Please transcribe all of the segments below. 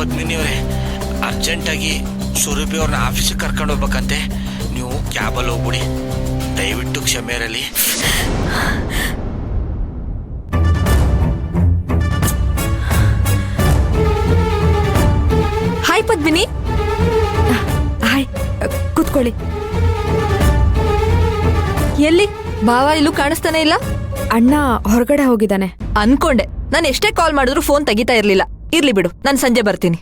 ಪದ್ಮಿನಿಯವರೇ, ಅರ್ಜೆಂಟಾಗಿ ಸುರಭಿ ಅವ್ರನ್ನ ಆಫೀಸಿಗೆ ಕರ್ಕೊಂಡು ಹೋಗ್ಬೇಕಂತೆ. ನೀವು ಕ್ಯಾಬಲ್ಲಿ ಹೋಗ್ಬಿಡಿ, ದಯವಿಟ್ಟು ಕ್ಷಮೆ ಇರಲಿ. ಹಾಯ್ ಪದ್ಮಿನಿ. ಹಾಯ್, ಕೂತ್ಕೊಳ್ಳಿ. ಎಲ್ಲಿ ಬಾವ ಇಲ್ಲೂ ಕಾಣಿಸ್ತಾನೆ ಇಲ್ಲ? ಅಣ್ಣ ಹೊರಗಡೆ ಹೋಗಿದ್ದಾನೆ. ಅನ್ಕೊಂಡೆ, ನಾನು ಎಷ್ಟೇ ಕಾಲ್ ಮಾಡಿದ್ರು ಫೋನ್ ತೆಗಿತಾ ಇರ್ಲಿಲ್ಲ. ಇರ್ಲಿ ಬಿಡು, ನಾನು ಸಂಜೆ ಬರ್ತೀನಿ.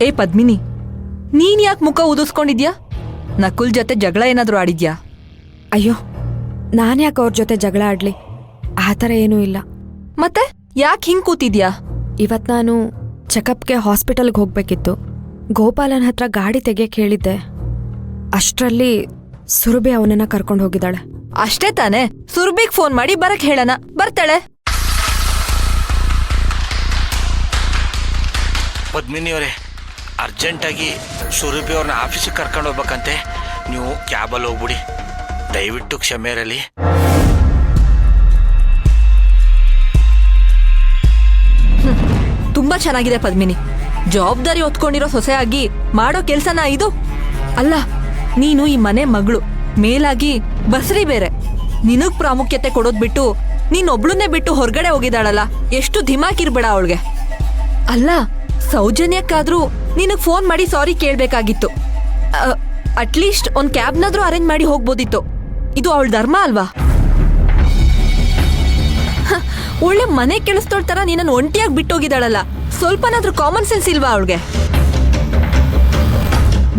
ಏ ಪದ್ಮಿನಿ, ನೀನ್ ಯಾಕೆ ಮುಖ ಊದಿಸ್ಕೊಂಡಿದ್ಯಾ? ನಕುಲ್ ಜೊತೆ ಜಗಳ ಏನಾದ್ರೂ ಆಡಿದ್ಯಾ? ಅಯ್ಯೋ, ನಾನ್ಯಾಕೆ ಅವ್ರ ಜೊತೆ ಜಗಳ ಆಡ್ಲಿ? ಆ ಥರ ಏನೂ ಇಲ್ಲ. ಮತ್ತೆ ಯಾಕೆ ಹಿಂಗ್ ಕೂತಿದ್ಯಾ? ಇವತ್ ನಾನು ಚೆಕಪ್ಗೆ ಹಾಸ್ಪಿಟಲ್ಗೆ ಹೋಗ್ಬೇಕಿತ್ತು. ಗೋಪಾಲನ್ ಹತ್ರ ಗಾಡಿ ತೆಗಿಯಕ್ಕೆ ಹೇಳಿದ್ದೆ. ಅಷ್ಟರಲ್ಲಿ ಸುರಭಿ ಅವನನ್ನ ಕರ್ಕೊಂಡು ಹೋಗಿದ್ದಾಳೆ. ಅಷ್ಟೇ ತಾನೇ? ಸುರ್ಬಿಗ್ ಫೋನ್ ಮಾಡಿ ಬರಕ್ ಹೇಳನ, ಬರ್ತಾಳೆ. ಪದ್ಮಿನಿಯವರೇ, ಅರ್ಜೆಂಟಾಗಿ ಸುರಭಿ ಅವ್ರನ್ನ ಆಫೀಸಿಗೆ ಕರ್ಕೊಂಡು ಹೋಗ್ಬೇಕಂತೆ. ನೀವು ಕ್ಯಾಬಲ್ಲಿ ಹೋಗ್ಬಿಡಿ, ದಯವಿಟ್ಟು ಕ್ಷಮೆ ಇರಲಿ. ತುಂಬಾ ಚೆನ್ನಾಗಿದೆ ಪದ್ಮಿನಿ. ಜವಾಬ್ದಾರಿ ಹೊತ್ಕೊಂಡಿರೋ ಸೊಸೆಯಾಗಿ ಮಾಡೋ ಕೆಲ್ಸನ ಇದು? ಅಲ್ಲ, ನೀನು ಈ ಮನೆ ಮಗಳು, ಮೇಲಾಗಿ ಬಸ್ರಿ ಬೇರೆ. ನಿನಗ್ ಪ್ರಾಮುಖ್ಯತೆ ಕೊಡೋದ್ ಬಿಟ್ಟು ನೀನೊಬ್ಳನ್ನೇ ಬಿಟ್ಟು ಹೊರಗಡೆ ಹೋಗಿದ್ದಾಳಲ್ಲ, ಎಷ್ಟು ಧಿಮಾಕಿರ್ಬೇಡ ಅವಳಿಗೆ. ಅಲ್ಲ, ಸೌಜನ್ಯಕ್ಕಾದ್ರೂ ನಿನಗ್ ಫೋನ್ ಮಾಡಿ ಸಾರಿ ಕೇಳ್ಬೇಕಾಗಿತ್ತು. ಅಟ್ಲೀಸ್ಟ್ ಒಂದ್ ಕ್ಯಾಬ್ನಾದ್ರೂ ಅರೇಂಜ್ ಮಾಡಿ ಹೋಗ್ಬೋದಿತ್ತು. ಇದು ಅವಳ ಧರ್ಮ ಅಲ್ವಾ? ಒಳ್ಳೆ ಮನೆ ಕೆಲಸದೋಳ್ ತರ ನೀನನ್ನು ಒಂಟಿಯಾಗಿ ಬಿಟ್ಟೋಗಿದ್ದಾಳಲ್ಲ, ಸ್ವಲ್ಪನಾದ್ರೂ ಕಾಮನ್ ಸೆನ್ಸ್ ಇಲ್ವಾ ಅವಳಿಗೆ?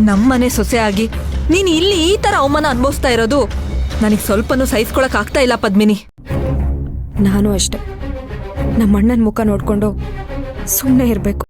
ನಮ್ಮನೆ ಸೊಸೆ ಆಗಿ ನೀನ್ ಇಲ್ಲಿ ಈ ತರ ಅವಮಾನ ಅನುಭವಿಸ್ತಾ ಇರೋದು ನನಗ್ ಸ್ವಲ್ಪನೂ ಸಹಿಸ್ಕೊಳಕ್ ಆಗ್ತಾ ಇಲ್ಲ ಪದ್ಮಿನಿ. ನಾನು ಅಷ್ಟೆ, ನಮ್ಮಣ್ಣನ ಮುಖ ನೋಡ್ಕೊಂಡು ಸುಮ್ಮನೆ ಇರಬೇಕು.